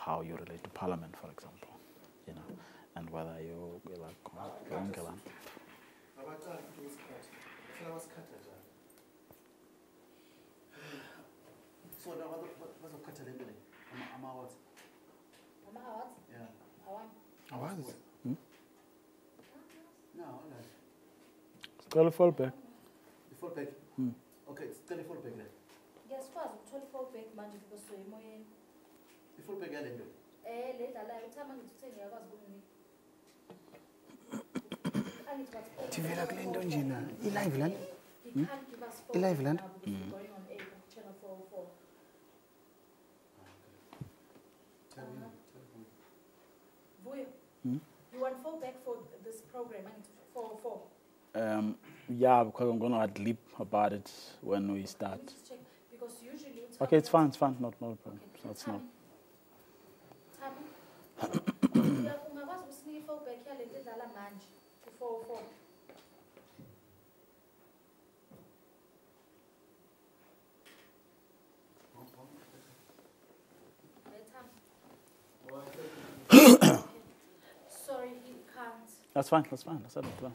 how you relate to Parliament, for example, you know, and whether you like so now what's a cut I'm out. Yeah. Awards? No, Call fall back. The fall back. Okay, it's telephone back then. Yes, first, 24 back manje because so emoyeni. The fall back yale nto. Le dala uthama ngikuthenge yakwazi ukunginika. Tivela kule nto nje na. I-live lana. He can't give us phone. I-live lana. Going on air channel 404. You want fallback for this program? I need 404. Yeah, because I'm gonna ad lib about it when we start. Just check because usually. Okay, it's fine. It's fine. Not a problem. Okay. So it's not. Ungakwazi usinike fallback yale nto edlala manje ku 404. Sorry, he can't. That's fine. That's fine. That's fine.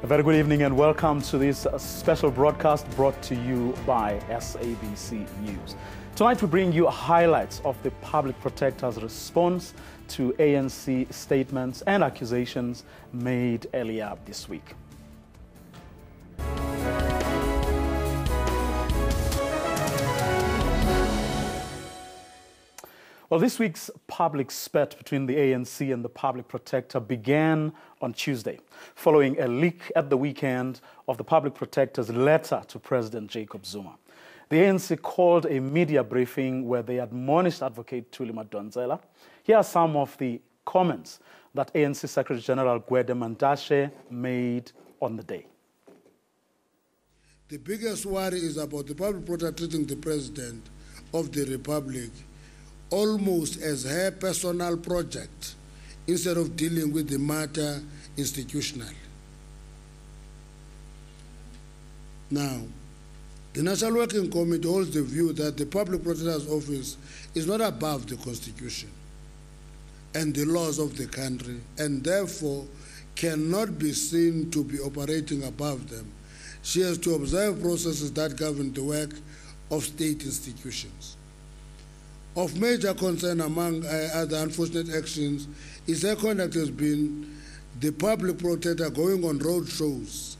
A very good evening and welcome to this special broadcast brought to you by SABC News. Tonight we bring you highlights of the Public Protector's response to ANC statements and accusations made earlier this week. Well, this week's public spat between the ANC and the Public Protector began on Tuesday, following a leak at the weekend of the Public Protector's letter to President Jacob Zuma. The ANC called a media briefing where they admonished Advocate THULI MADONSELA. Here are some of the comments that ANC Secretary General Gwede Mantashe made on the day. The biggest worry is about the Public Protector treating the President of the Republic almost as her personal project instead of dealing with the matter institutionally. Now, the National Working Committee holds the view that the Public Protector's Office is not above the Constitution and the laws of the country, and therefore cannot be seen to be operating above them. She has to observe processes that govern the work of state institutions. Of major concern among other unfortunate actions is her conduct has been the public protector going on road shows,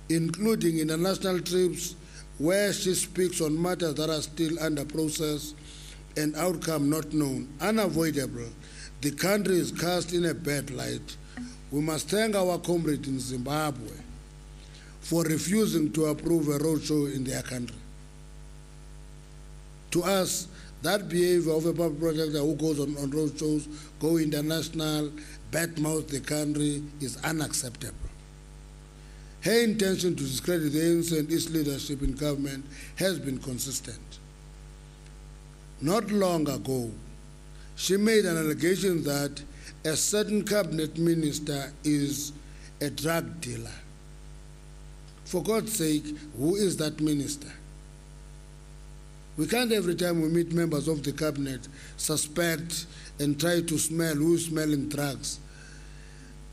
including international trips where she speaks on matters that are still under process and outcome not known. Unavoidable, the country is cast in a bad light. We must thank our comrades in Zimbabwe for refusing to approve a roadshow in their country. To us, that behavior of a public protector who goes on roadshows, go international, badmouth the country is unacceptable. Her intention to discredit the ANC and its leadership in government has been consistent. Not long ago, she made an allegation that a certain cabinet minister is a drug dealer. For God's sake, who is that minister? We can't every time we meet members of the cabinet suspect and try to smell who's smelling drugs.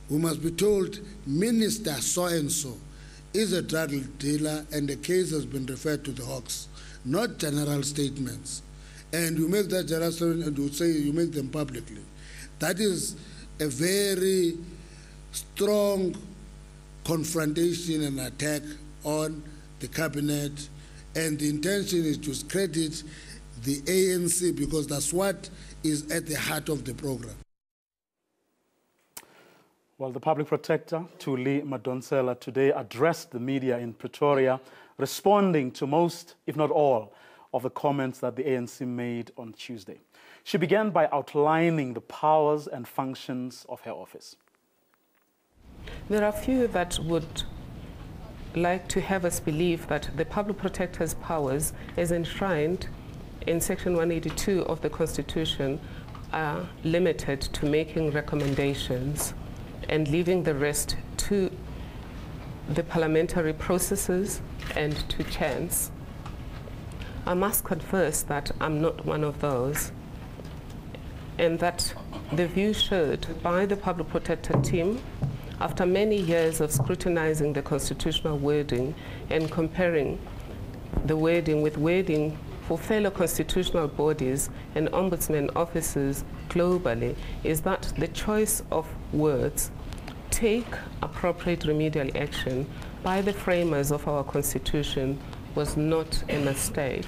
We must be told Minister so-and-so is a drug dealer and the case has been referred to the Hawks, not general statements. And you make that general statement and you say you make them publicly. That is a very strong confrontation and attack on the cabinet, and the intention is to discredit the ANC because that's what is at the heart of the program. Well, the public protector, THULI MADONSELA, today addressed the media in Pretoria, responding to most, if not all, of the comments that the ANC made on Tuesday. She began by outlining the powers and functions of her office. There are few that would like to have us believe that the public protector's powers, as enshrined in Section 182 of the Constitution, are limited to making recommendations and leaving the rest to the parliamentary processes and to chance. I must confess that I'm not one of those, and that the view shared by the public protector team, after many years of scrutinizing the constitutional wording and comparing the wording with wording for fellow constitutional bodies and ombudsman offices globally, is that the choice of words, take appropriate remedial action, by the framers of our Constitution was not a mistake.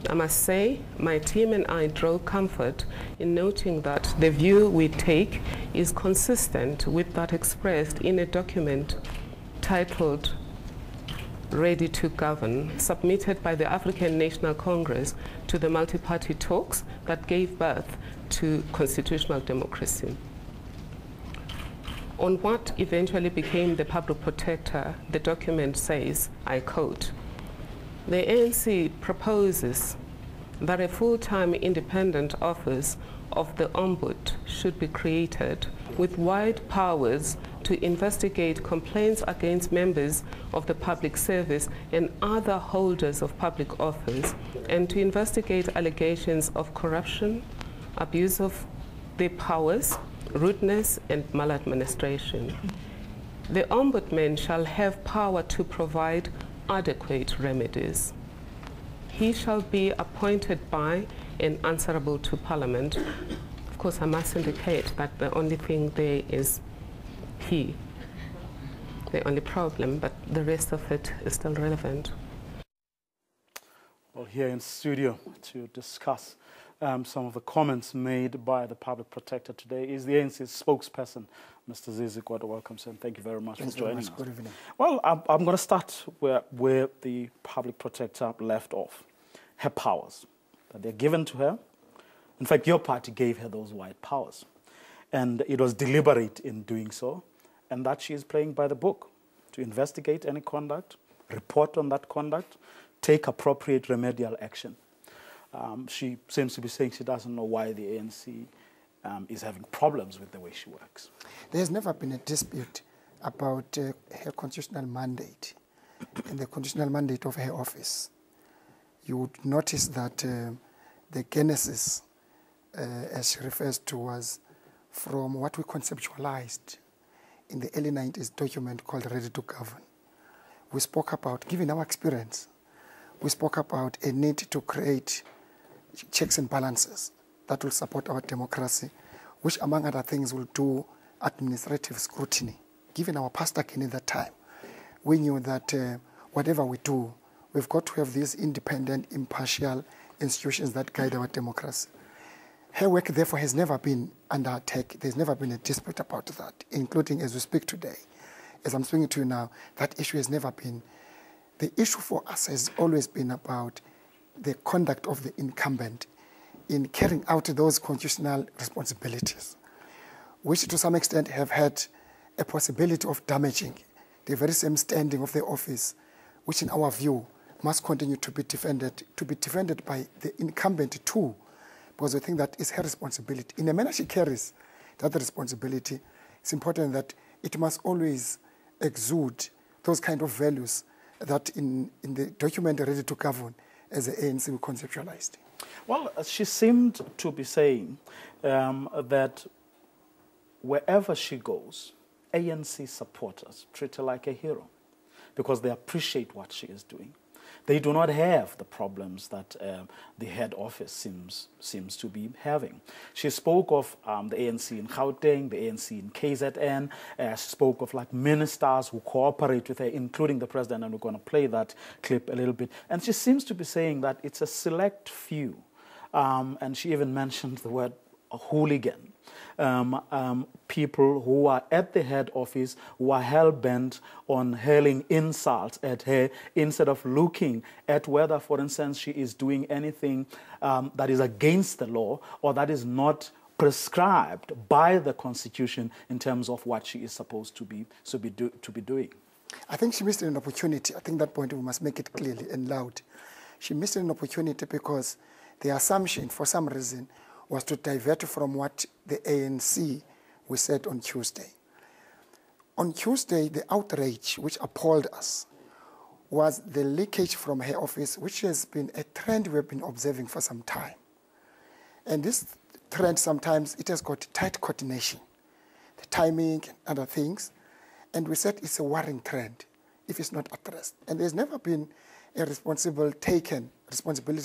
I must say, my team and I draw comfort in noting that the view we take is consistent with that expressed in a document titled Ready to Govern, submitted by the African National Congress to the multi-party talks that gave birth to constitutional democracy. On what eventually became the public protector, the document says, I quote, "The ANC proposes that a full-time independent office of the Ombud should be created with wide powers to investigate complaints against members of the public service and other holders of public office, and to investigate allegations of corruption, abuse of their powers, rudeness, and maladministration. The Ombudsman shall have power to provide adequate remedies. He shall be appointed by and answerable to Parliament." Of course, I must indicate that the only thing there is he, the only problem, but the rest of it is still relevant. Well, here in studio to discuss some of the comments made by the public protector today is the ANC's spokesperson, Mr. GUTTO. Welcome, sir, and thank you very much for joining us. Good evening. Well, I'm going to start where the public protector left off. Her powers, that they're given to her. In fact, your party gave her those wide powers. And it was deliberate in doing so, and that she is playing by the book to investigate any conduct, report on that conduct, take appropriate remedial action. She seems to be saying she doesn't know why the ANC is having problems with the way she works. There has never been a dispute about her constitutional mandate and the constitutional mandate of her office. You would notice that the genesis, as she refers to, was from what we conceptualized in the early 90s document called Ready to Govern, we spoke about, given our experience, we spoke about a need to create checks and balances that will support our democracy, which among other things will do administrative scrutiny. Given our past at that time, we knew that whatever we do, we've got to have these independent, impartial institutions that guide our democracy. Her work, therefore, has never been under attack. There's never been a dispute about that, including as we speak today. As I'm speaking to you now, that issue has never been. The issue for us has always been about the conduct of the incumbent in carrying out those constitutional responsibilities, which to some extent have had a possibility of damaging the very same standing of the office, which in our view must continue to be defended by the incumbent too, because we think that is her responsibility. In the manner she carries that responsibility, it's important that it must always exude those kind of values that in the document Ready to Govern as the ANC we conceptualized. Well, she seemed to be saying that wherever she goes, ANC supporters treat her like a hero because they appreciate what she is doing. They do not have the problems that the head office seems to be having. She spoke of the ANC in Gauteng, the ANC in KZN. She spoke of like ministers who cooperate with her, including the president, and we're going to play that clip a little bit. And she seems to be saying that it's a select few. And she even mentioned the word hooligan. People who are at the head office who are hell-bent on hurling insults at her instead of looking at whether, for instance, she is doing anything that is against the law or that is not prescribed by the Constitution in terms of what she is supposed to be doing. I think she missed an opportunity. I think that point we must make it clearly and loud. She missed an opportunity because the assumption, for some reason, was to divert from what the ANC we said on Tuesday. On Tuesday, the outrage which appalled us was the leakage from her office, which has been a trend we've been observing for some time. And this trend, sometimes it has got tight coordination, the timing and other things. And we said it's a worrying trend if it's not addressed. And there's never been a responsibility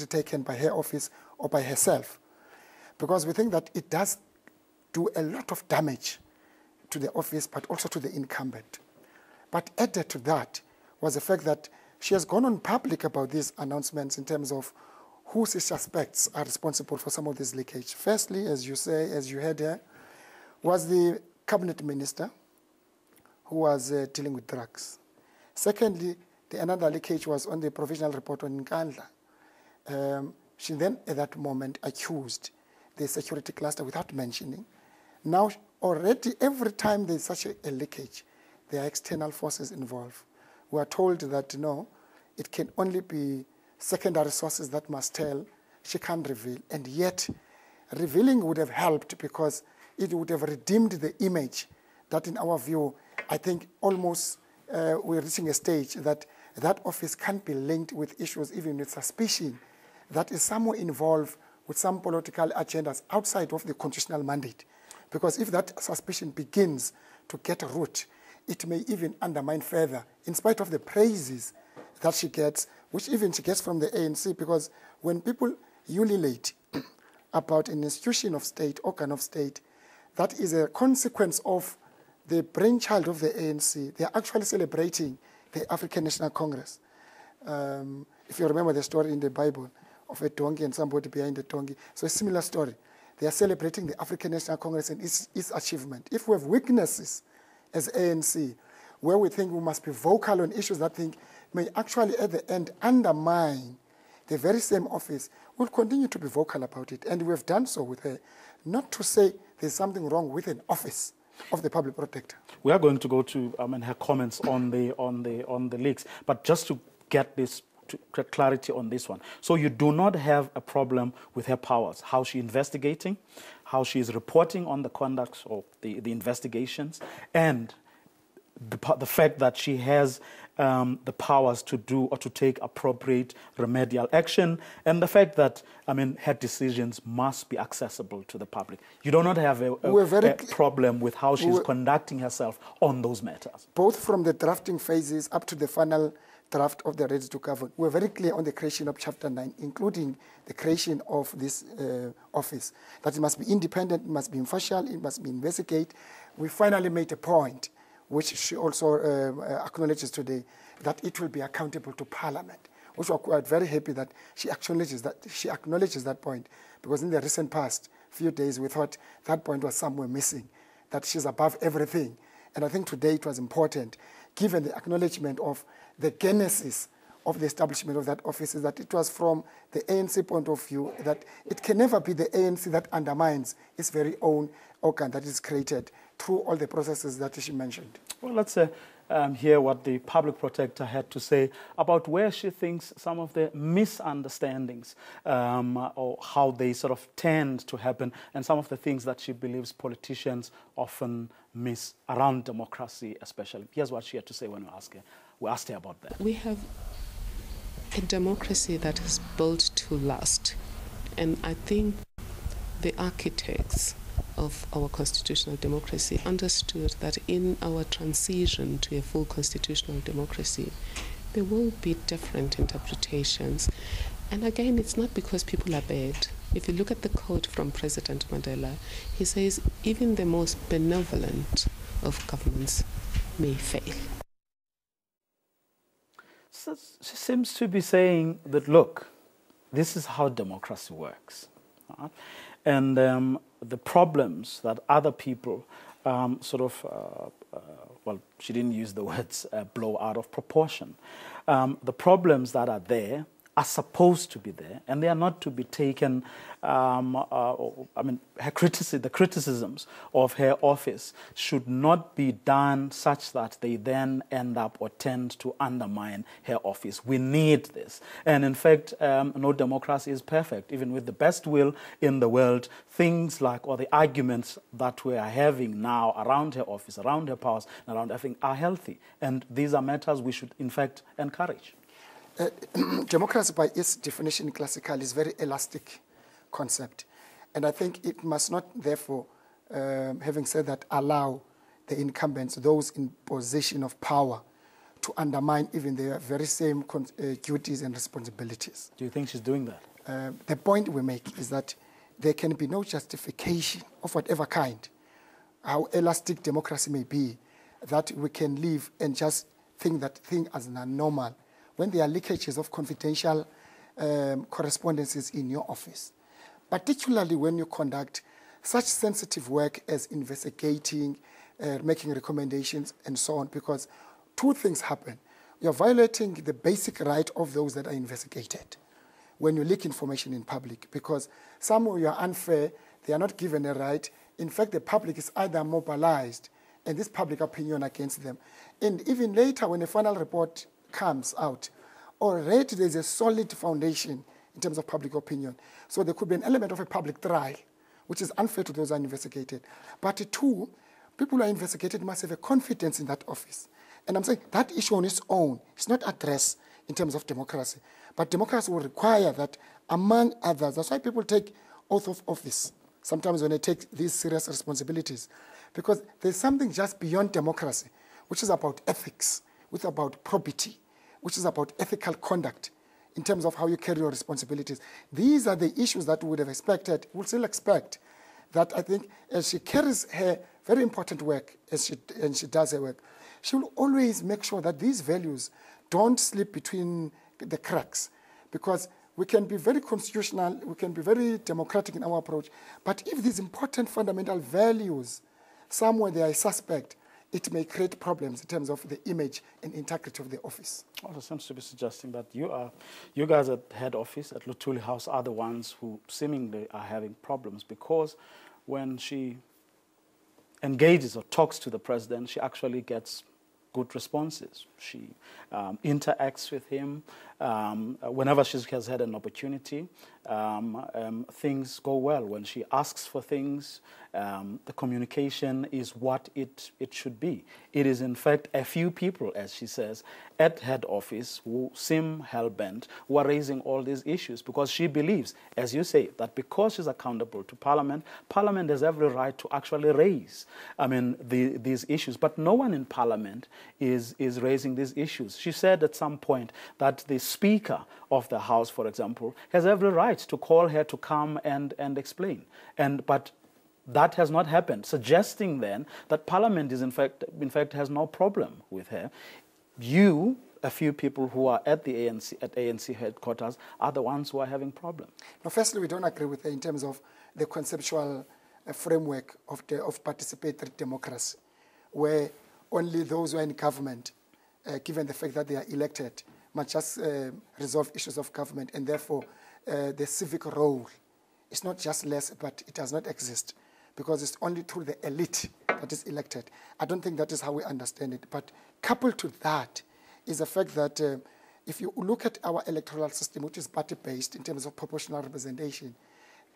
taken by her office or by herself, because we think that it does do a lot of damage to the office, but also to the incumbent. But added to that was the fact that she has gone on public about these announcements in terms of who she suspects are responsible for some of this leakage. Firstly, as you say, as you heard here, was the cabinet minister who was dealing with drugs. Secondly, another leakage was on the provisional report on Nkandla. She then, at that moment, accused the security cluster without mentioning. Now, already, every time there's such a leakage, there are external forces involved. We are told that, no, it can only be secondary sources that must tell. She can't reveal. And yet, revealing would have helped because it would have redeemed the image that, in our view, I think almost we're reaching a stage that that office can't be linked with issues, even with suspicion, that is somewhere involved with some political agendas outside of the constitutional mandate. Because if that suspicion begins to get a root, it may even undermine further, in spite of the praises that she gets, which even she gets from the ANC, because when people ululate about an institution of state, organ of state, that is a consequence of the brainchild of the ANC. They are actually celebrating the African National Congress. If you remember the story in the Bible of a donkey and somebody behind the donkey. So a similar story. They are celebrating the African National Congress and its achievement. If we have weaknesses as ANC, where we think we must be vocal on issues that think may actually at the end undermine the very same office, we'll continue to be vocal about it. And we've done so with her. Not to say there's something wrong with an office of the public protector. We are going to go to her comments on the leaks, but just to get this to get clarity on this one. So you do not have a problem with her powers, how she's investigating, how she is reporting on the conduct of the investigations, and the fact that she has the powers to do or to take appropriate remedial action, and the fact that, I mean, her decisions must be accessible to the public. You do not have a problem with how she's conducting herself on those matters. Both from the drafting phases up to the final draft of the Ready to Govern, we're very clear on the creation of Chapter 9, including the creation of this office, that it must be independent, it must be impartial, it must be investigate. We finally made a point, which she also acknowledges today, that it will be accountable to Parliament, which we're quite very happy that she acknowledges that point, because in the recent past few days we thought that point was somewhere missing, that she's above everything. And I think today it was important, given the acknowledgement of the genesis of the establishment of that office, is that it was from the ANC point of view, that it can never be the ANC that undermines its very own organ that is created through all the processes that she mentioned. Well, let's hear what the public protector had to say about where she thinks some of the misunderstandings or how they sort of tend to happen, and some of the things that she believes politicians often miss around democracy especially. Here's what she had to say when we asked her about that. We have a democracy that is built to last, and I think the architects of our constitutional democracy understood that in our transition to a full constitutional democracy, there will be different interpretations. And again, it's not because people are bad. If you look at the quote from President Mandela, he says, even the most benevolent of governments may fail. So she seems to be saying that, look, this is how democracy works. Right? And the problems that other people well, she didn't use the words blow out of proportion. The problems that are there are supposed to be there, and they are not to be taken, I mean, the criticisms of her office should not be done such that they then end up or tend to undermine her office. We need this. And in fact, no democracy is perfect. Even with the best will in the world, things like, or the arguments that we are having now around her office, around her powers, and around everything are healthy. And these are matters we should, in fact, encourage. Democracy, by its definition classical, is a very elastic concept. And I think it must not, therefore, having said that, allow the incumbents, those in position of power, to undermine even their very same duties and responsibilities. Do you think she's doing that? The point we make is that there can be no justification of whatever kind, how elastic democracy may be, that we can live and just think that thing as normal when there are leakages of confidential correspondences in your office, particularly when you conduct such sensitive work as investigating, making recommendations, and so on, because two things happen. You're violating the basic right of those that are investigated when you leak information in public, because some of you are unfair, they are not given a right. In fact, the public is either mobilized and this public opinion against them. And even later, when the final report comes out, already there's a solid foundation in terms of public opinion. So there could be an element of a public trial, which is unfair to those who are investigated. But two, people who are investigated must have a confidence in that office. And I'm saying that issue on its own is not addressed in terms of democracy. But democracy will require that, among others, that's why people take oath of office, sometimes when they take these serious responsibilities, because there's something just beyond democracy, which is about ethics, which is about probity, which is about ethical conduct in terms of how you carry your responsibilities. These are the issues that we would have expected, we'll still expect, that I think as she carries her very important work, and she does her work, she will always make sure that these values don't slip between the cracks, because we can be very constitutional, we can be very democratic in our approach, but if these important fundamental values, somewhere they are suspect, it may create problems in terms of the image and integrity of the office. Also seems to be suggesting that you guys at head office at THULI House are the ones who seemingly are having problems, because when she engages or talks to the president, she actually gets good responses. She interacts with him whenever she has had an opportunity. things go well. When she asks for things, the communication is what it should be. It is, in fact, a few people, as she says, at head office who seem hell-bent, who are raising all these issues, because she believes, as you say, that because she's accountable to Parliament, Parliament has every right to actually raise, these issues. But no one in Parliament is raising these issues. She said at some point that the Speaker of the House, for example, has every right to call her to come and explain. But that has not happened, suggesting then that Parliament is in fact has no problem with her. You, a few people who are at the ANC headquarters, are the ones who are having problems. Now, firstly, we don't agree with her in terms of the conceptual framework of participatory democracy, where only those who are in government, given the fact that they are elected, must just resolve issues of government, and therefore the civic role is not just less, but it does not exist, because it's only through the elite that is elected. I don't think that is how we understand it. But coupled to that is the fact that if you look at our electoral system, which is party-based in terms of proportional representation,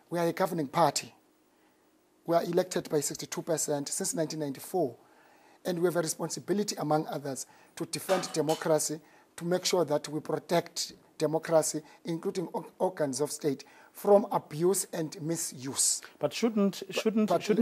we are a governing party. We are elected by 62% since 1994. And we have a responsibility, among others, to defend democracy, to make sure that we protect democracy, including organs of state, from abuse and misuse. But shouldn't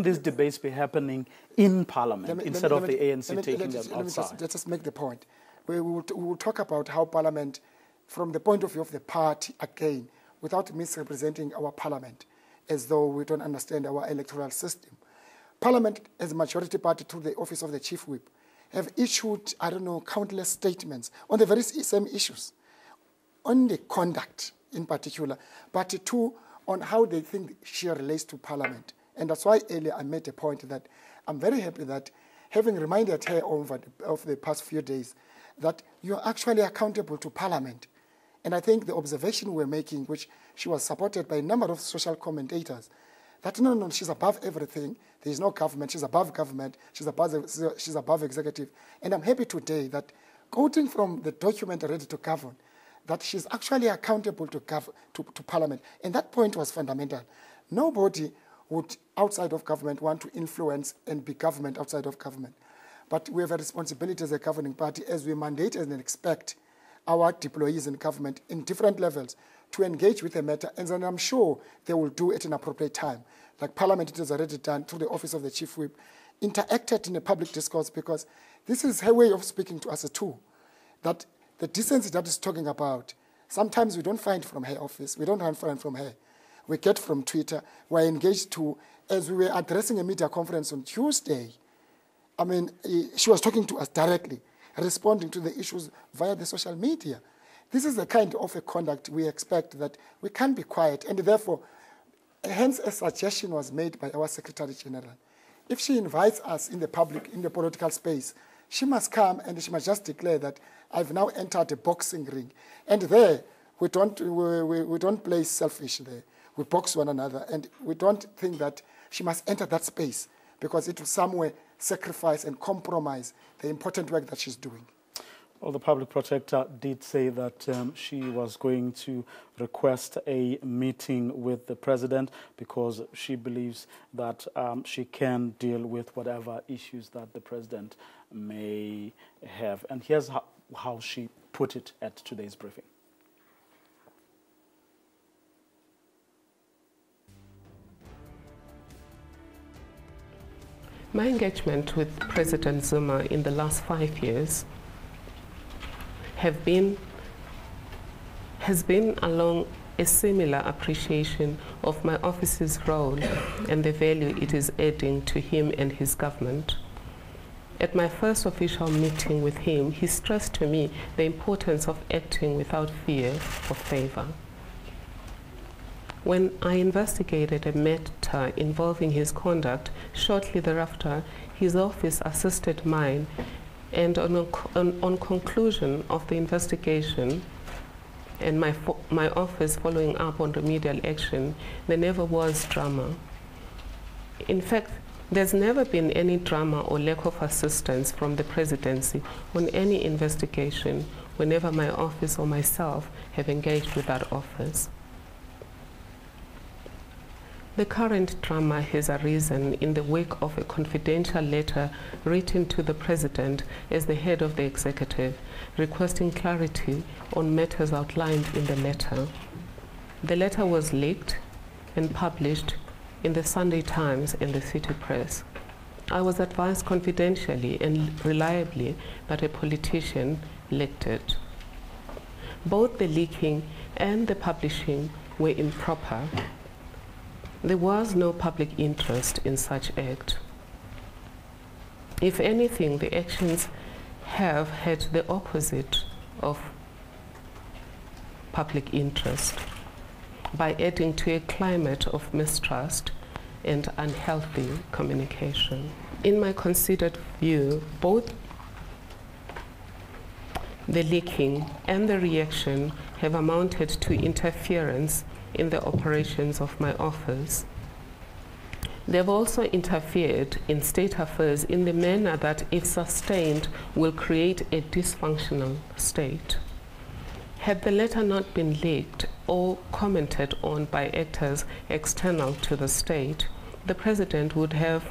these debates be happening in Parliament instead of the ANC taking them outside? Let's just make the point. We will talk about how Parliament, from the point of view of the party, again, without misrepresenting our Parliament, as though we don't understand our electoral system. Parliament, as a majority party through the office of the Chief Whip, have issued, I don't know, countless statements on the very same issues, on the conduct in particular, but two, on how they think she relates to Parliament. And that's why earlier I made a point that I'm very happy that, having reminded her over the past few days, that you're actually accountable to Parliament. And I think the observation we're making, which she was supported by a number of social commentators, that no, she's above everything. There is no government. She's above government. She's above executive. And I'm happy today that, quoting from the document Ready to Govern, that she's actually accountable to Parliament. And that point was fundamental. Nobody would, outside of government, want to influence and be government outside of government. But we have a responsibility as a governing party, as we mandate and expect our deployees in government in different levels to engage with the matter, and then I'm sure they will do it in appropriate time. Like Parliament, it has already done through the Office of the Chief Whip, interacted in a public discourse, because this is her way of speaking to us too. That the decency that is talking about, sometimes we don't find from her office, we don't find from her. We get from Twitter, we're engaged to, as we were addressing a media conference on Tuesday, she was talking to us directly, responding to the issues via the social media. This is the kind of a conduct we expect, that we can't be quiet, and therefore, hence a suggestion was made by our Secretary General. If she invites us in the public, in the political space, she must come and she must just declare that I've now entered a boxing ring. And there, we don't play selfish there. We box one another, and we don't think that she must enter that space, because it will somewhere sacrifice and compromise the important work that she's doing. Well, the public protector did say that she was going to request a meeting with the president, because she believes that she can deal with whatever issues that the president may have. And here's how she put it at today's briefing. My engagement with President Zuma in the last 5 years has been along a similar appreciation of my office's role and the value it is adding to him and his government. At my first official meeting with him, he stressed to me the importance of acting without fear or favor. When I investigated a matter involving his conduct, shortly thereafter, his office assisted mine, and on conclusion of the investigation and my office following up on remedial action, there never was drama. In fact, there's never been any drama or lack of assistance from the presidency on any investigation whenever my office or myself have engaged with that office. The current drama has arisen in the wake of a confidential letter written to the President as the head of the executive, requesting clarity on matters outlined in the letter. The letter was leaked and published in the Sunday Times and the City Press. I was advised confidentially and reliably that a politician leaked it. Both the leaking and the publishing were improper. There was no public interest in such act. If anything, the actions have had the opposite of public interest by adding to a climate of mistrust and unhealthy communication. In my considered view, both the leaking and the reaction have amounted to interference in the operations of my office. They have also interfered in state affairs in the manner that, if sustained, will create a dysfunctional state. Had the letter not been leaked or commented on by actors external to the state, the President would have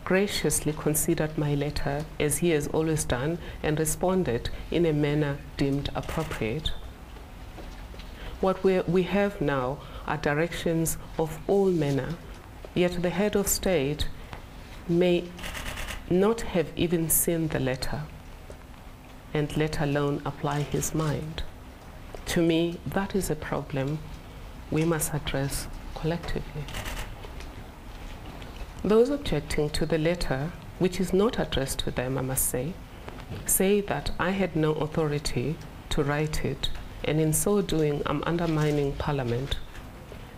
graciously considered my letter, as he has always done, and responded in a manner deemed appropriate. What we have now are directions of all manner, yet the head of state may not have even seen the letter, and let alone apply his mind. To me, that is a problem we must address collectively. Those objecting to the letter, which is not addressed to them, I must say that I had no authority to write it, and in so doing, I'm undermining Parliament.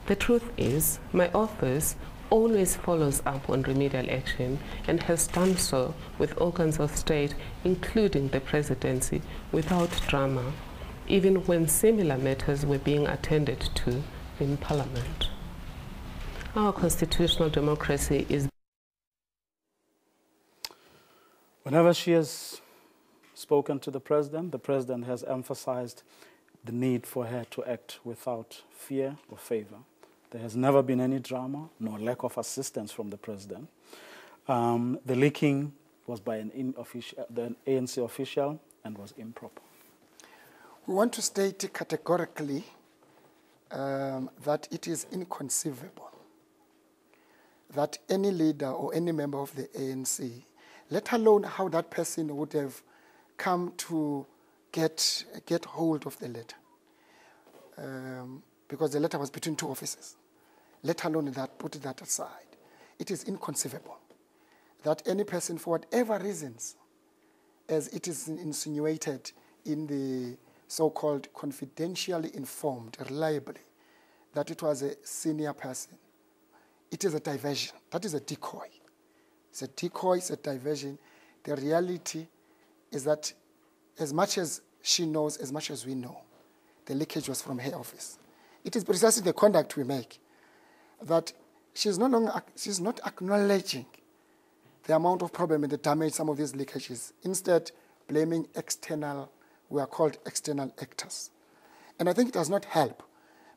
The truth is, my office always follows up on remedial action and has done so with organs of state, including the Presidency, without drama, even when similar matters were being attended to in Parliament. Our constitutional democracy is... Whenever she has spoken to the President has emphasized the need for her to act without fear or favor. There has never been any drama, nor lack of assistance from the President. The leaking was by an ANC official and was improper. We want to state categorically that it is inconceivable that any leader or any member of the ANC, let alone how that person would have come to get hold of the letter, because the letter was between two officers, let alone that, put that aside. It is inconceivable that any person, for whatever reasons, as it is insinuated in the so-called confidentially informed, reliably, that it was a senior person. It is a diversion. That is a decoy. It's a decoy, it's a diversion. The reality is that as much as she knows, as much as we know, the leakage was from her office. It is precisely the conduct we make that she's not acknowledging the amount of problem and the damage some of these leakages, instead blaming external, we are called external actors. And I think it does not help,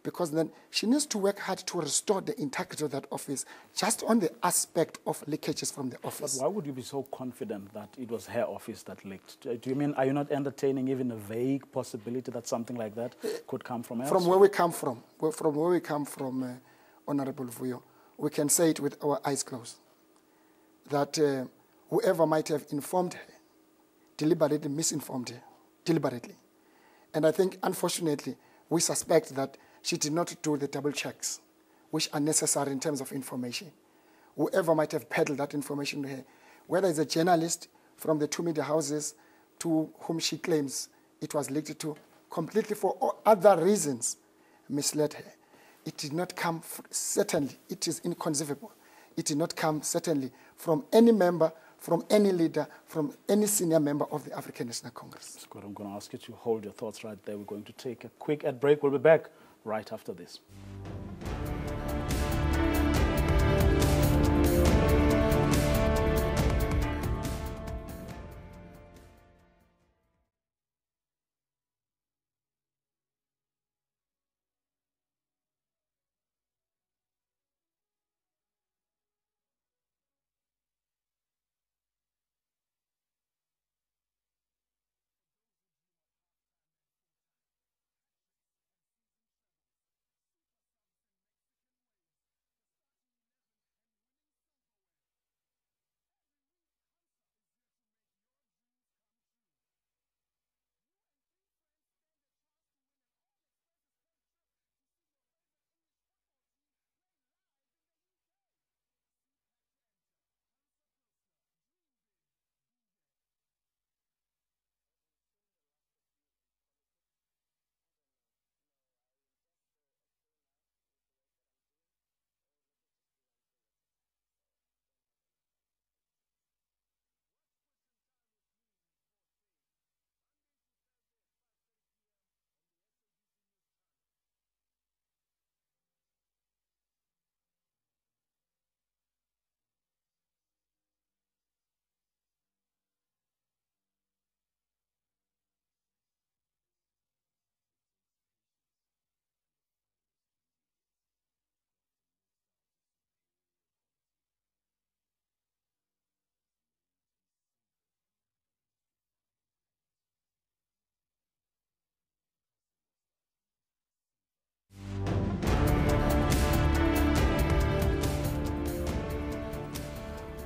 because then she needs to work hard to restore the integrity of that office just on the aspect of leakages from the office. But why would you be so confident that it was her office that leaked? Do you mean, are you not entertaining even a vague possibility that something like that could come from elsewhere? From where we come from, Honorable Vuyo, we can say it with our eyes closed, that whoever might have informed her, deliberately misinformed her, deliberately. And I think, unfortunately, we suspect that she did not do the double checks, which are necessary in terms of information. Whoever might have peddled that information to her, whether it's a journalist from the two media houses to whom she claims it was leaked to, completely for other reasons, misled her. It did not come, certainly, it is inconceivable. It did not come, certainly, from any member, from any leader, from any senior member of the African National Congress. Scott, I'm going to ask you to hold your thoughts right there. We're going to take a quick ad break. We'll be back right after this.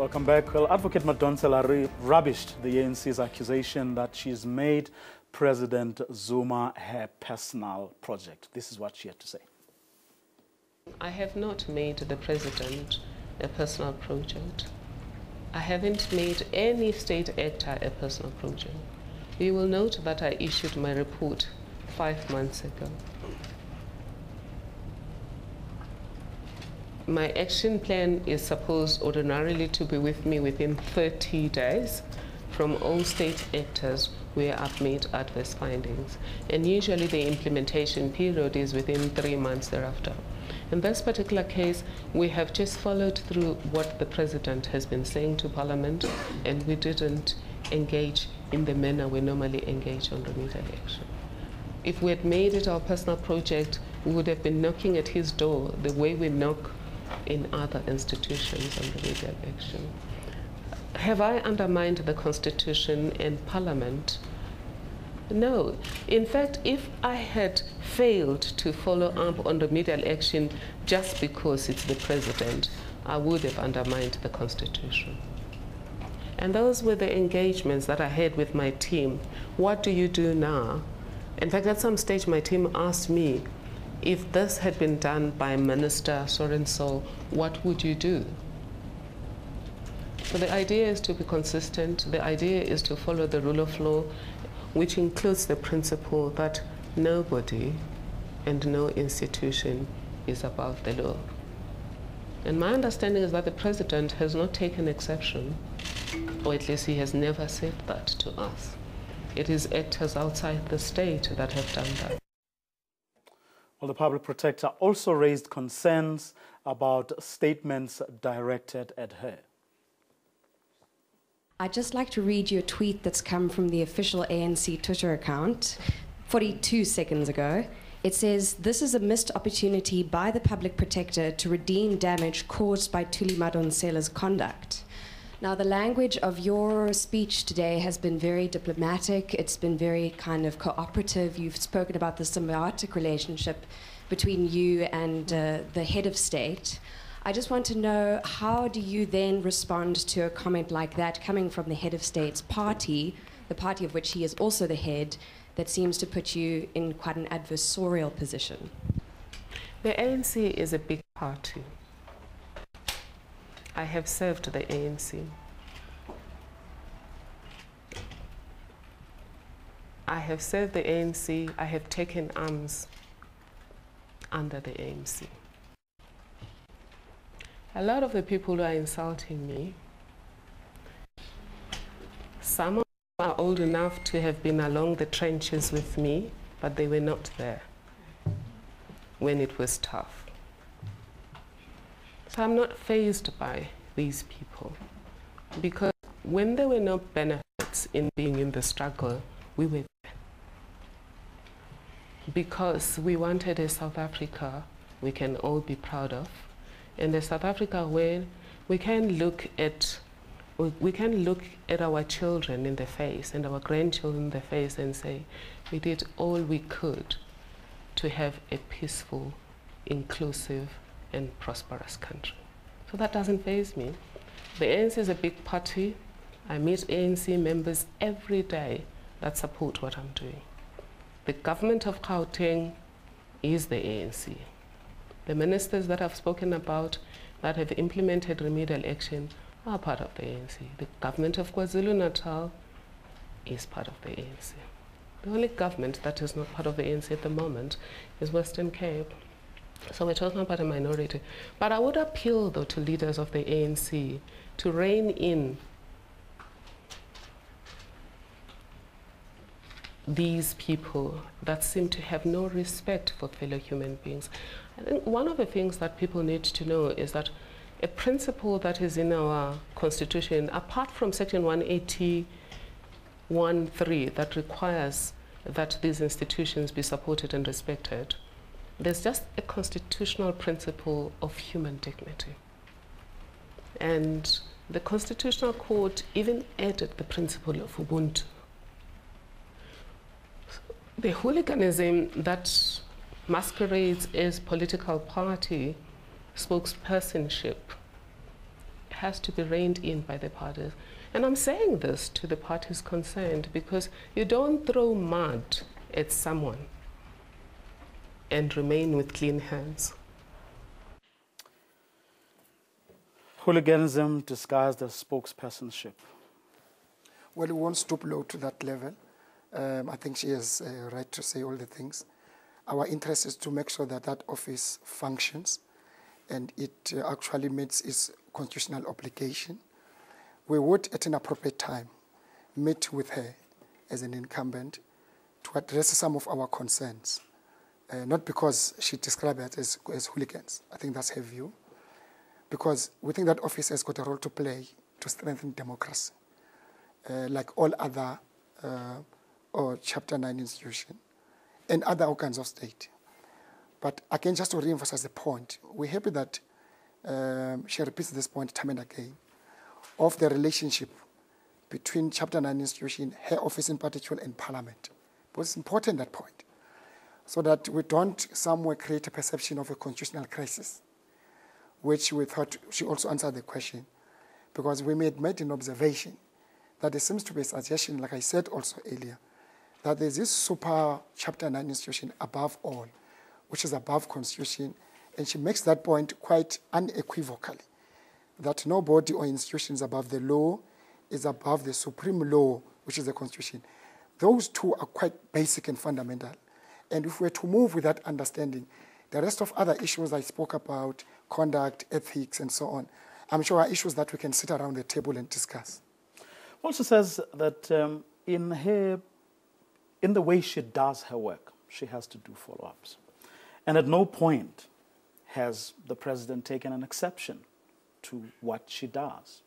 Welcome back. Well, Advocate MADONSELA rubbished the ANC's accusation that she's made President Zuma her personal project. This is what she had to say. I have not made the president a personal project. I haven't made any state actor a personal project. You will note that I issued my report 5 months ago. My action plan is supposed ordinarily to be with me within 30 days from all state actors where I've made adverse findings. And usually the implementation period is within 3 months thereafter. In this particular case, we have just followed through what the president has been saying to Parliament, and we didn't engage in the manner we normally engage on remedial action. If we had made it our personal project, we would have been knocking at his door the way we knock in other institutions on remedial action. Have I undermined the Constitution and Parliament? No. In fact, if I had failed to follow up on remedial action just because it's the president, I would have undermined the Constitution. And those were the engagements that I had with my team. What do you do now? In fact, at some stage, my team asked me, if this had been done by Minister so-and-so, what would you do? So the idea is to be consistent. The idea is to follow the rule of law, which includes the principle that nobody and no institution is above the law. And my understanding is that the president has not taken exception, or at least he has never said that to us. It is actors outside the state that have done that. Well, the public protector also raised concerns about statements directed at her. I'd just like to read you a tweet that's come from the official ANC Twitter account 42 seconds ago. It says, "This is a missed opportunity by the public protector to redeem damage caused by THULI MADONSELA's conduct." Now, the language of your speech today has been very diplomatic. It's been very kind of cooperative. You've spoken about the symbiotic relationship between you and the head of state. I just want to know, how do you then respond to a comment like that coming from the head of state's party, the party of which he is also the head, that seems to put you in quite an adversarial position? The ANC is a big party. I have served the ANC. I have served the ANC. I have taken arms under the ANC. A lot of the people who are insulting me, some of them are old enough to have been along the trenches with me, but they were not there when it was tough. So I'm not fazed by these people, because when there were no benefits in being in the struggle, we were there. Because we wanted a South Africa we can all be proud of, and a South Africa where we can look at our children in the face and our grandchildren in the face and say, we did all we could to have a peaceful, inclusive, and prosperous country. So that doesn't faze me. The ANC is a big party. I meet ANC members every day that support what I'm doing. The government of Gauteng is the ANC. The ministers that I've spoken about that have implemented remedial action are part of the ANC. The government of KwaZulu-Natal is part of the ANC. The only government that is not part of the ANC at the moment is Western Cape. So we're talking about a minority. But I would appeal, though, to leaders of the ANC to rein in these people that seem to have no respect for fellow human beings. I think one of the things that people need to know is that a principle that is in our Constitution, apart from Section 180(1)(3) that requires that these institutions be supported and respected, there's just a constitutional principle of human dignity. And the Constitutional Court even added the principle of Ubuntu. The hooliganism that masquerades as political party spokespersonship has to be reined in by the parties. And I'm saying this to the parties concerned because you don't throw mud at someone and remain with clean hands. Hooliganism disguised as spokespersonship. Well, we won't stoop low to that level. I think she has a right to say all the things. Our interest is to make sure that that office functions and it actually meets its constitutional obligation. We would, at an appropriate time, meet with her as an incumbent to address some of our concerns. Not because she described it as hooligans. I think that's her view. Because we think that office has got a role to play to strengthen democracy, like all other or Chapter 9 institutions and other organs of state. But again, just to re-emphasize the point, we're happy that she repeats this point time and again of the relationship between Chapter 9 institution, her office in particular, and Parliament. But it's important, that point, so that we don't somewhere create a perception of a constitutional crisis, which we thought she also answered the question, because we made an observation that there seems to be a suggestion, like I said also earlier, that there's this super Chapter 9 institution above all, which is above Constitution, and she makes that point quite unequivocally, that no body or institutions above the law is above the supreme law, which is the Constitution. Those two are quite basic and fundamental. And if we're to move with that understanding, the rest of other issues I spoke about, conduct, ethics, and so on, I'm sure are issues that we can sit around the table and discuss. Also says that in the way she does her work, she has to do follow-ups. And at no point has the president taken an exception to what she does.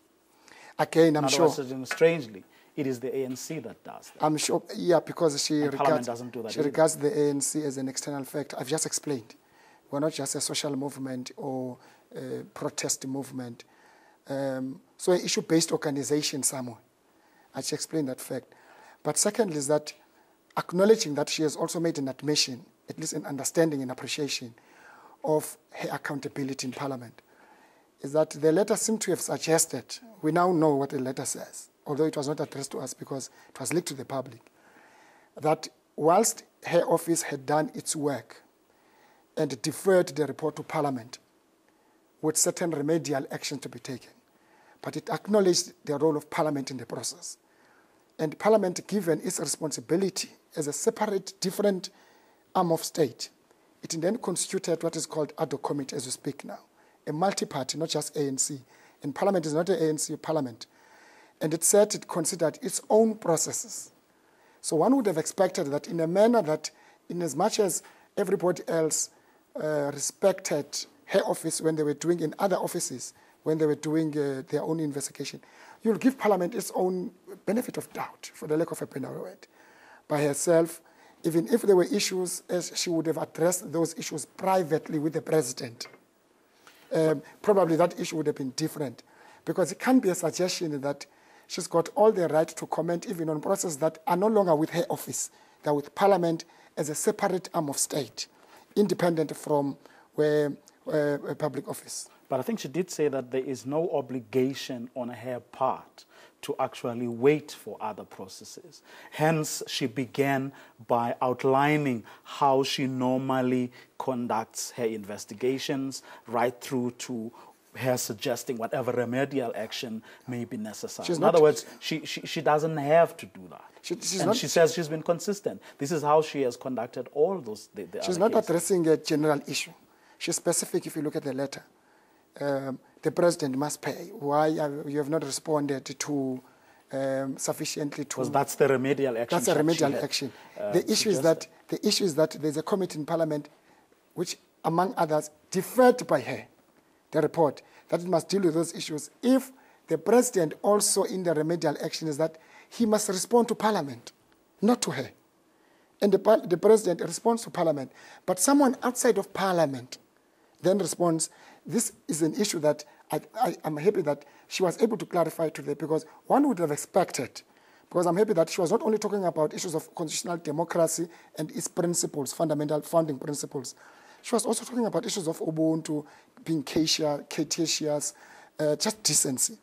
Again, I'm sure. Strangely, it is the ANC that does that. I'm sure, yeah, because Parliament doesn't do that she regards the ANC as an external factor. I've just explained. We're not just a social movement or a protest movement. So an issue-based organization somewhere. I should explain that fact. But secondly is that acknowledging that she has also made an admission, at least an understanding and appreciation of her accountability in Parliament, is that the letter seemed to have suggested, we now know what the letter says, although it was not addressed to us because it was leaked to the public, that whilst her office had done its work and deferred the report to Parliament with certain remedial action to be taken, but it acknowledged the role of Parliament in the process. And Parliament, given its responsibility as a separate, different arm of state, it then constituted what is called ad hoc committee as we speak now, a multi-party, not just ANC. And Parliament is not an ANC Parliament. And it said it considered its own processes. So one would have expected that in a manner that, in as much as everybody else respected her office when they were doing in other offices, when they were doing their own investigation, you'll give Parliament its own benefit of doubt, for the lack of a better word, by herself, even if there were issues, as she would have addressed those issues privately with the president. Probably that issue would have been different, because it can't be a suggestion that she's got all the right to comment even on processes that are no longer with her office. They're with Parliament as a separate arm of state, independent from a public office. But I think she did say that there is no obligation on her part to actually wait for other processes. Hence, she began by outlining how she normally conducts her investigations, right through to her suggesting whatever remedial action may be necessary. In other words, she doesn't have to do that. She says she's been consistent. This is how she has conducted all those. She's not addressing a general issue. She's specific if you look at the letter. The president must pay. Why you have not responded to sufficiently to... Because that's the remedial action. That's the remedial action. The issue is that there's a committee in Parliament which, among others, deferred by her the report that it must deal with those issues. If the president also in the remedial action is that he must respond to Parliament, not to her. And the president responds to Parliament. But someone outside of Parliament then responds. This is an issue that I'm happy that she was able to clarify today, because one would have expected, because I'm happy that she was not only talking about issues of constitutional democracy and its principles, fundamental founding principles. She was also talking about issues of Ubuntu, being courteous, just decency.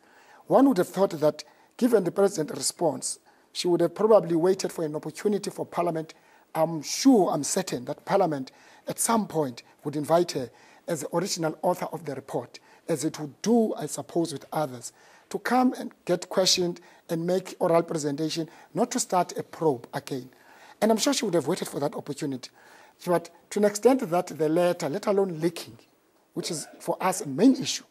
One would have thought that given the president's response, she would have probably waited for an opportunity for Parliament. I'm certain that Parliament at some point would invite her as the original author of the report, as it would do, I suppose, with others, to come and get questioned and make oral presentation, not to start a probe again. And I'm sure she would have waited for that opportunity. But to an extent that the letter, let alone leaking, which is for us a main issue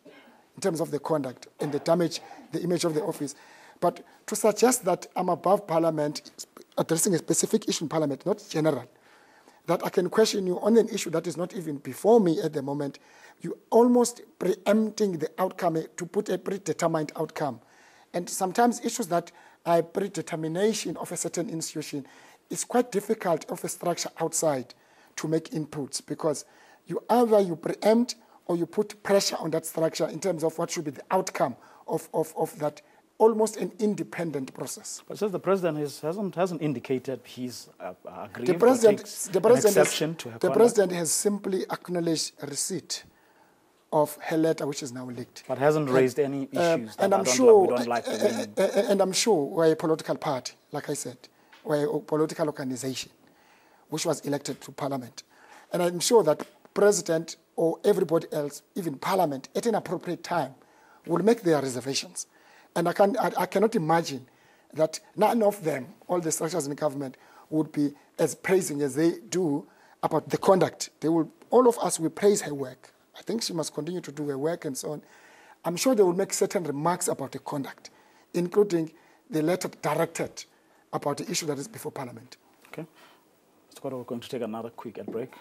in terms of the conduct and the damage, the image of the office, but to suggest that I'm above Parliament, addressing a specific issue in Parliament, not general, that I can question you on an issue that is not even before me at the moment, you almost preempting the outcome to put a predetermined outcome. And sometimes issues that are predetermination of a certain institution is quite difficult of a structure outside to make inputs, because you either you preempt or you put pressure on that structure in terms of what should be the outcome of that almost an independent process. But since the president hasn't indicated he's agreed the president has simply acknowledged a receipt of her letter, which is now leaked. But hasn't raised any issues and I'm sure, and I'm sure we're a political party, like I said, we're a political organization, which was elected to Parliament. And I'm sure that President or everybody else, even Parliament, at an appropriate time, will make their reservations. And I cannot imagine that none of them, all the structures in the government, would be as praising as they do about the conduct. All of us will praise her work. I think she must continue to do her work and so on. I'm sure they will make certain remarks about the conduct, including the letter directed about the issue that is before Parliament. Okay. Mr. Gutto, we're going to take another quick ad break.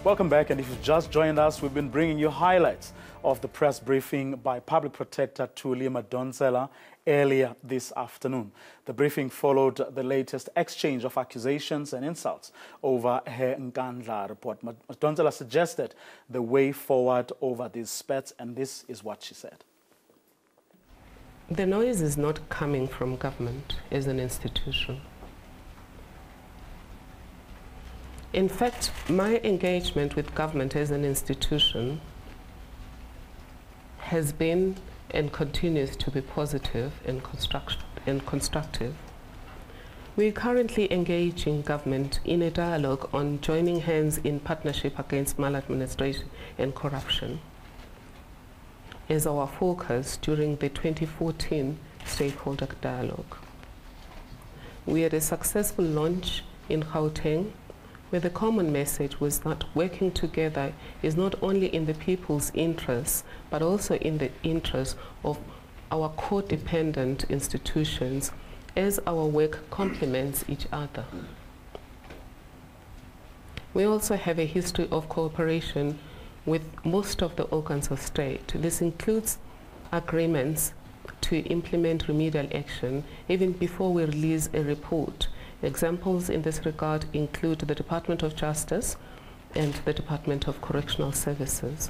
Welcome back, and if you've just joined us, we've been bringing you highlights of the press briefing by Public Protector THULI MADONSELA earlier this afternoon. The briefing followed the latest exchange of accusations and insults over her Nkandla report. MADONSELA suggested the way forward over these spats, and this is what she said. The noise is not coming from government as an institution. In fact, my engagement with government as an institution has been and continues to be positive and constructive. We are currently engaging government in a dialogue on joining hands in partnership against maladministration and corruption as our focus during the 2014 stakeholder dialogue. We had a successful launch in Gauteng, where the common message was that working together is not only in the people's interests, but also in the interest of our codependent institutions, as our work complements each other. We also have a history of cooperation with most of the organs of state. This includes agreements to implement remedial action even before we release a report. Examples in this regard include the Department of Justice and the Department of Correctional Services.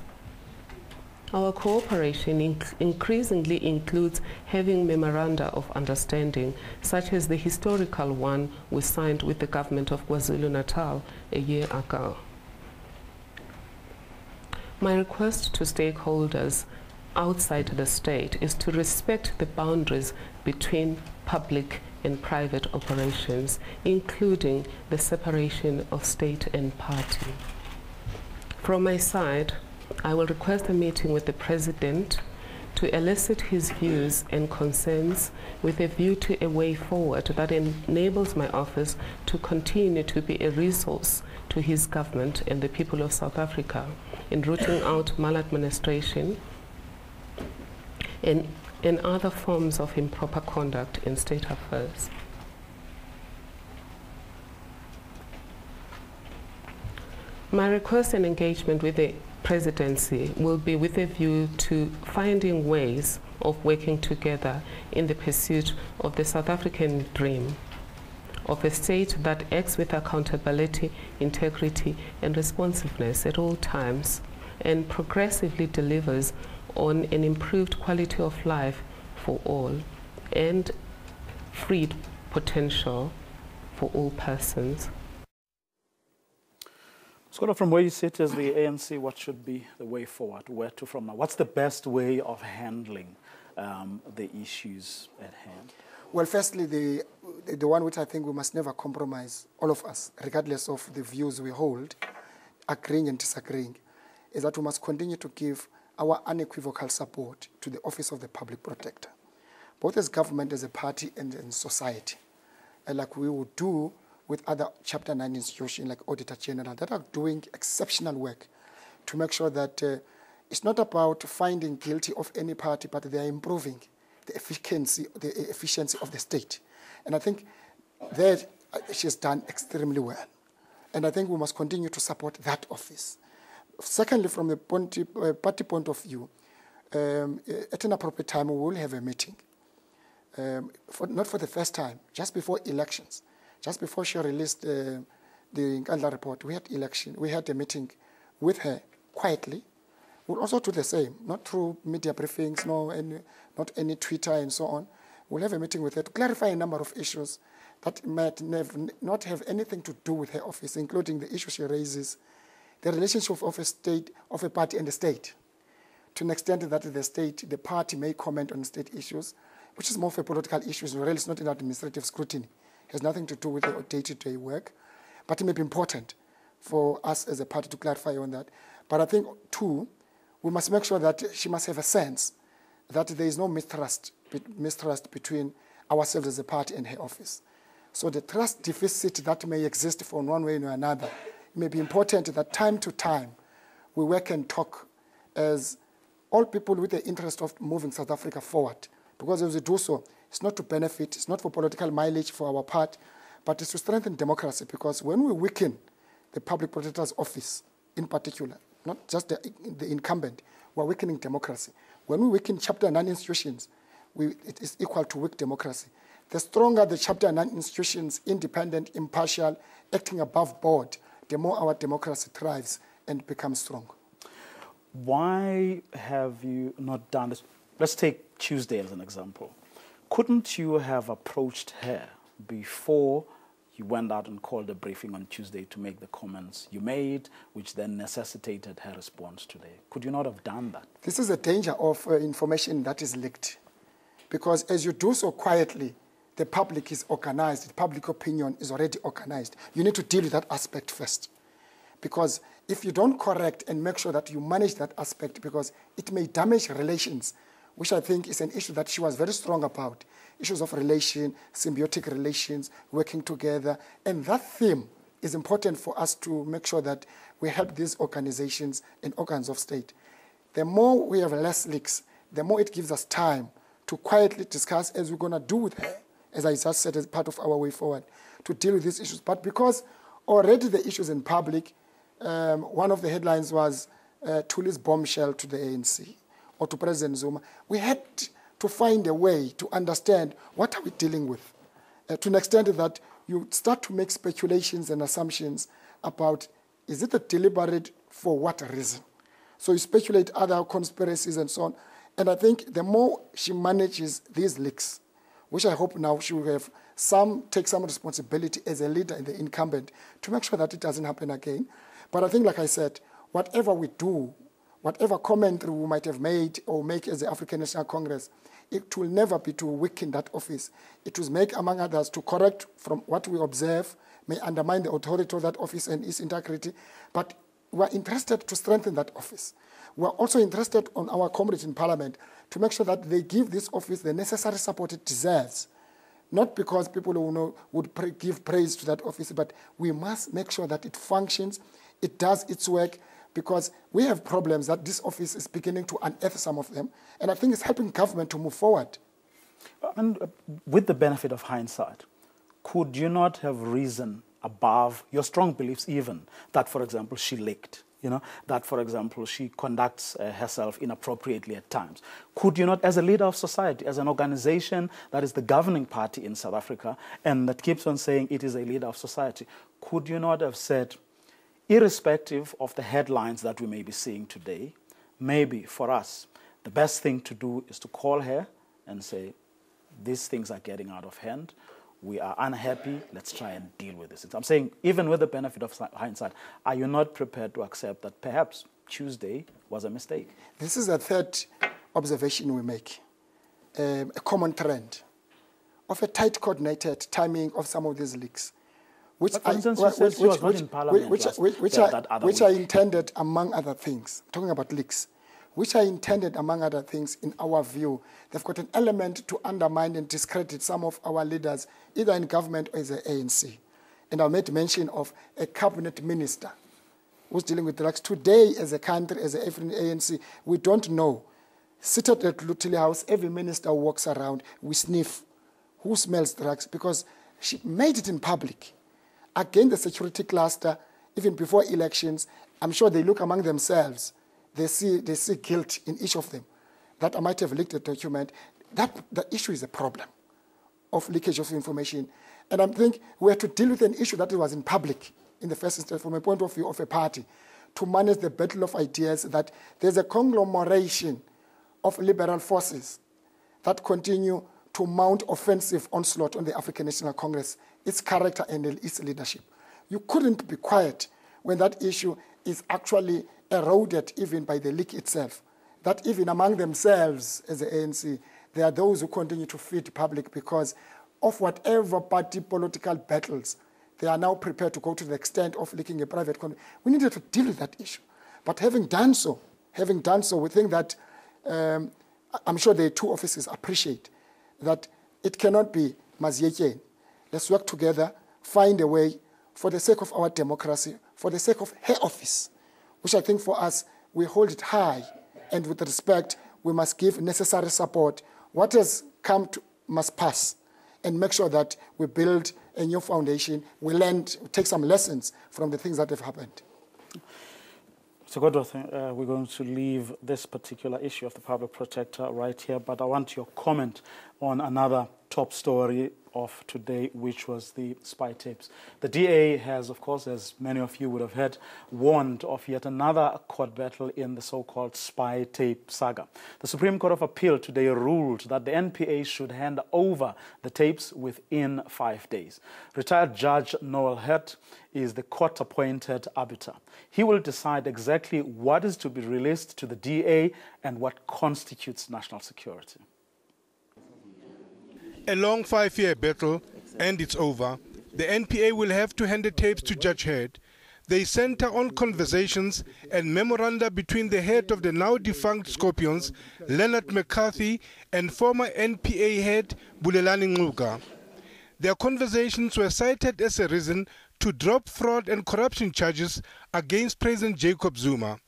Our cooperation increasingly includes having memoranda of understanding, such as the historical one we signed with the government of KwaZulu-Natal a year ago. My request to stakeholders outside the state is to respect the boundaries between public and private operations, including the separation of state and party. From my side, I will request a meeting with the President to elicit his views and concerns with a view to a way forward that enables my office to continue to be a resource to his government and the people of South Africa in rooting out maladministration and other forms of improper conduct in state affairs. My request and engagement with the Presidency will be with a view to finding ways of working together in the pursuit of the South African dream, of a state that acts with accountability, integrity, and responsiveness at all times, and progressively delivers on an improved quality of life for all and freed potential for all persons. Sort of from where you sit as the ANC, what should be the way forward? Where to from now? What's the best way of handling the issues at hand? Well, firstly, the one which I think we must never compromise, all of us, regardless of the views we hold, agreeing and disagreeing, is that we must continue to give our unequivocal support to the Office of the Public Protector, both as government, as a party, and in society, like we would do with other Chapter 9 institutions like Auditor General that are doing exceptional work to make sure that it's not about finding guilty of any party, but they are improving the efficiency of the state. And I think that she has done extremely well. And I think we must continue to support that office. Secondly, from the party point of view, at an appropriate time, we will have a meeting. Not for the first time, just before elections. Just before she released the Nkandla report, we had a meeting with her quietly. We'll also do the same, not through media briefings, not any Twitter and so on. We'll have a meeting with her to clarify a number of issues that might not have anything to do with her office, including the issue she raises, the relationship of a party and the state, to an extent that the party may comment on state issues, which is more for political issues, really it's not in administrative scrutiny. It has nothing to do with the day-to-day work, but it may be important for us as a party to clarify on that. But I think, too, we must make sure that she must have a sense that there is no mistrust between ourselves as a party and her office. So the trust deficit that may exist from one way or another, it may be important that time to time we work and talk as all people with the interest of moving South Africa forward. Because as we do so, it's not to benefit, it's not for political mileage for our part, but it's to strengthen democracy. Because when we weaken the Public Protector's office in particular, not just the incumbent, we're weakening democracy. When we weaken Chapter 9 institutions, it is equal to weak democracy. The stronger the Chapter 9 institutions, independent, impartial, acting above board, the more our democracy thrives and becomes strong. Why have you not done this? Let's take Tuesday as an example. Couldn't you have approached her before you went out and called a briefing on Tuesday to make the comments you made, which then necessitated her response today? Could you not have done that? This is a danger of information that is leaked. Because as you do so quietly, the public is organized, the public opinion is already organized. You need to deal with that aspect first. Because if you don't correct and make sure that you manage that aspect, because it may damage relations, which I think is an issue that she was very strong about. Issues of relation, symbiotic relations, working together. And that theme is important for us to make sure that we help these organizations and organs of state. The more we have less leaks, the more it gives us time to quietly discuss as we're going to do with her, as I just said, as part of our way forward, to deal with these issues. But because already the issues in public, one of the headlines was THULI's bombshell to the ANC. Or to President Zuma, we had to find a way to understand what are we dealing with, to an extent that you start to make speculations and assumptions about, is it a deliberate, for what reason? So you speculate other conspiracies and so on. And I think the more she manages these leaks, which I hope now she will have take some responsibility as a leader and the incumbent to make sure that it doesn't happen again. But I think, like I said, whatever we do, whatever commentary we might have made or make as the African National Congress, it will never be to weaken that office. It will make, among others, to correct from what we observe, may undermine the authority of that office and its integrity, but we are interested to strengthen that office. We are also interested on our comrades in Parliament to make sure that they give this office the necessary support it deserves. Not because people would give praise to that office, but we must make sure that it functions, it does its work, because we have problems that this office is beginning to unearth some of them, and I think it's helping government to move forward. And with the benefit of hindsight, could you not have reason above your strong beliefs even that, for example, she leaked? That, for example, she conducts herself inappropriately at times. Could you not, as a leader of society, as an organization that is the governing party in South Africa and that keeps on saying it is a leader of society, could you not have said, irrespective of the headlines that we may be seeing today, maybe for us, the best thing to do is to call her and say, these things are getting out of hand. We are unhappy, let's try and deal with this. I'm saying, even with the benefit of hindsight, are you not prepared to accept that perhaps Tuesday was a mistake? This is a third observation we make, a common trend of a tight coordinated timing of some of these leaks, which I intended, among other things, talking about leaks, which are intended, among other things, in our view, they've got an element to undermine and discredit some of our leaders, either in government or as the ANC. And I made mention of a cabinet minister who's dealing with drugs. Today, as a country, as the African ANC, we don't know. Seated at THULI House, every minister walks around, we sniff who smells drugs, because she made it in public. Again, the security cluster, even before elections, I'm sure they look among themselves. They see guilt in each of them, that I might have leaked a document. The issue is a problem of leakage of information. And I think we have to deal with an issue that was in public in the first instance from a point of view of a party, to manage the battle of ideas, that there's a conglomeration of liberal forces that continue to mount offensive onslaught on the African National Congress, its character and its leadership. You couldn't be quiet when that issue is actually eroded even by the leak itself, that even among themselves as the ANC, there are those who continue to feed the public because of whatever party political battles, they are now prepared to go to the extent of leaking a private company. We needed to deal with that issue. But having done so, we think that, I'm sure the two offices appreciate that it cannot be Maziekien. Let's work together, find a way for the sake of our democracy, for the sake of her office, which I think for us, we hold it high, and with respect, we must give necessary support. What has come to must pass, and make sure that we build a new foundation, we learn, take some lessons from the things that have happened. So, GUTTO, we're going to leave this particular issue of the public protector right here, but I want your comment on another top story of today, which was the spy tapes. The DA has, of course, as many of you would have heard, warned of yet another court battle in the so-called spy tape saga. The Supreme Court of Appeal today ruled that the NPA should hand over the tapes within 5 days. Retired Judge Noel Hett is the court-appointed arbiter. He will decide exactly what is to be released to the DA and what constitutes national security. A long 5-year battle, and it's over. The NPA will have to hand the tapes to Judge Hett. They center on conversations and memoranda between the head of the now-defunct Scorpions, Leonard McCarthy, and former NPA head, Bulelani Ngcuka. Their conversations were cited as a reason to drop fraud and corruption charges against President Jacob Zuma.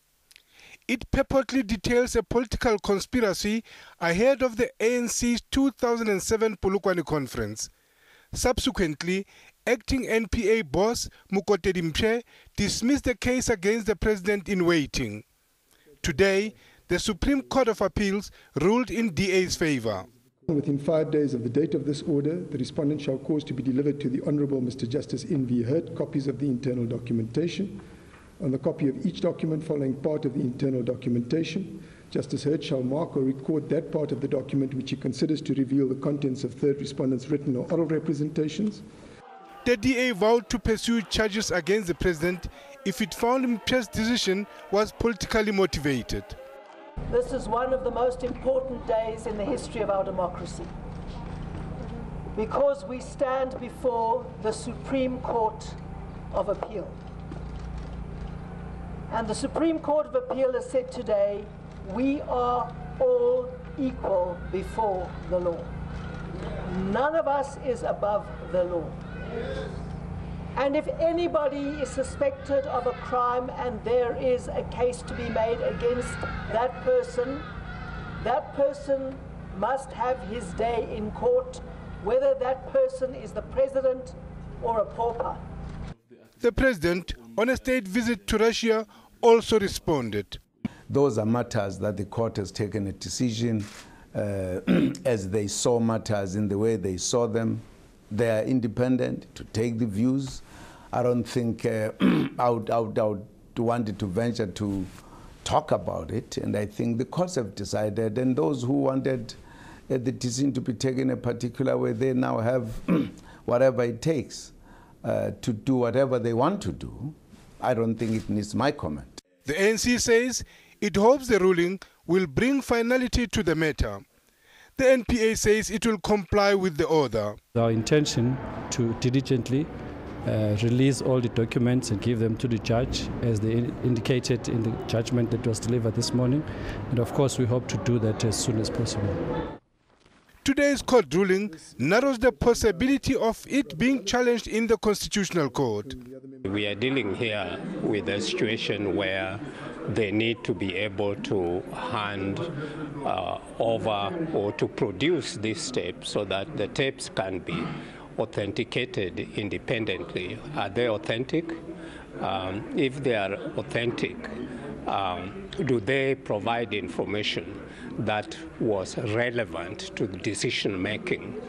It purportedly details a political conspiracy ahead of the ANC's 2007 Polokwane conference. Subsequently, acting NPA boss Mokotedi Mphe dismissed the case against the president in waiting. Today, the Supreme Court of Appeals ruled in DA's favor. Within 5 days of the date of this order, the respondent shall cause to be delivered to the Honourable Mr. Justice N.V. Hurt copies of the internal documentation. On the copy of each document following part of the internal documentation, Justice Hurt shall mark or record that part of the document which he considers to reveal the contents of third respondent's written or oral representations. the DA vowed to pursue charges against the president if it found Mphe's decision was politically motivated. This is one of the most important days in the history of our democracy, because we stand before the Supreme Court of Appeal. And the Supreme Court of Appeal has said today, we are all equal before the law. None of us is above the law. And if anybody is suspected of a crime and there is a case to be made against that person must have his day in court, whether that person is the president or a pauper. The president, on a state visit to Russia, also responded. Those are matters that the court has taken a decision as they saw matters in the way they saw them. They are independent to take the views. I don't think I would wanted to venture to talk about it, and I think the courts have decided, and those who wanted the decision to be taken a particular way, they now have whatever it takes to do whatever they want to do. I don't think it needs my comment. The ANC says it hopes the ruling will bring finality to the matter. The NPA says it will comply with the order. Our intention to diligently release all the documents and give them to the judge as they indicated in the judgment that was delivered this morning. And of course we hope to do that as soon as possible. Today's court ruling narrows the possibility of it being challenged in the Constitutional Court. We are dealing here with a situation where they need to be able to hand over or to produce these tapes so that the tapes can be authenticated independently. Are they authentic? If they are authentic, do they provide information that was relevant to the decision making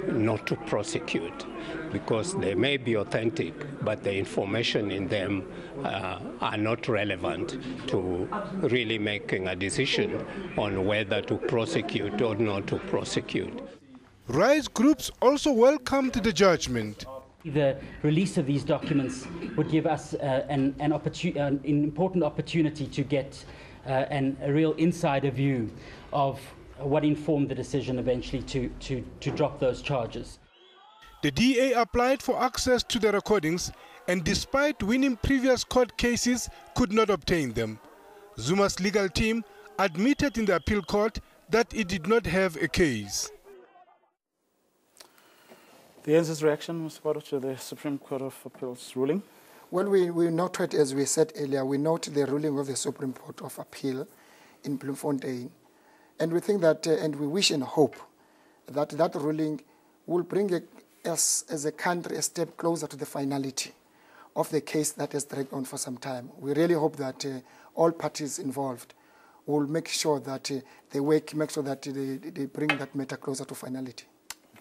not to prosecute? Because they may be authentic, but the information in them are not relevant to really making a decision on whether to prosecute or not to prosecute. Rights groups also welcomed the judgment. The release of these documents would give us an important opportunity to get a real insider view of what informed the decision eventually to drop those charges. The DA applied for access to the recordings and despite winning previous court cases could not obtain them. Zuma's legal team admitted in the appeal court that it did not have a case. The ANC's reaction, Mr. Gwado, to the Supreme Court of Appeal's ruling? Well, we noted, as we said earlier, we note the ruling of the Supreme Court of Appeal in BLOEMFONTEIN. And we think that, and we wish and hope that that ruling will bring us as a country a step closer to the finality of the case that has dragged on for some time. We really hope that all parties involved will make sure that make sure that they bring that matter closer to finality.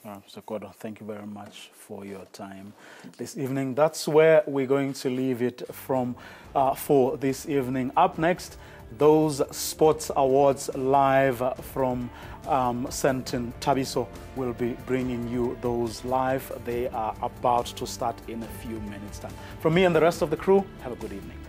Mr. Gwado, thank you very much for your time this evening. That's where we're going to leave it from for this evening. Up next, those sports awards live from Sentin. Tabiso will be bringing you those live. They are about to start in a few minutes' time. From me and the rest of the crew, have a good evening.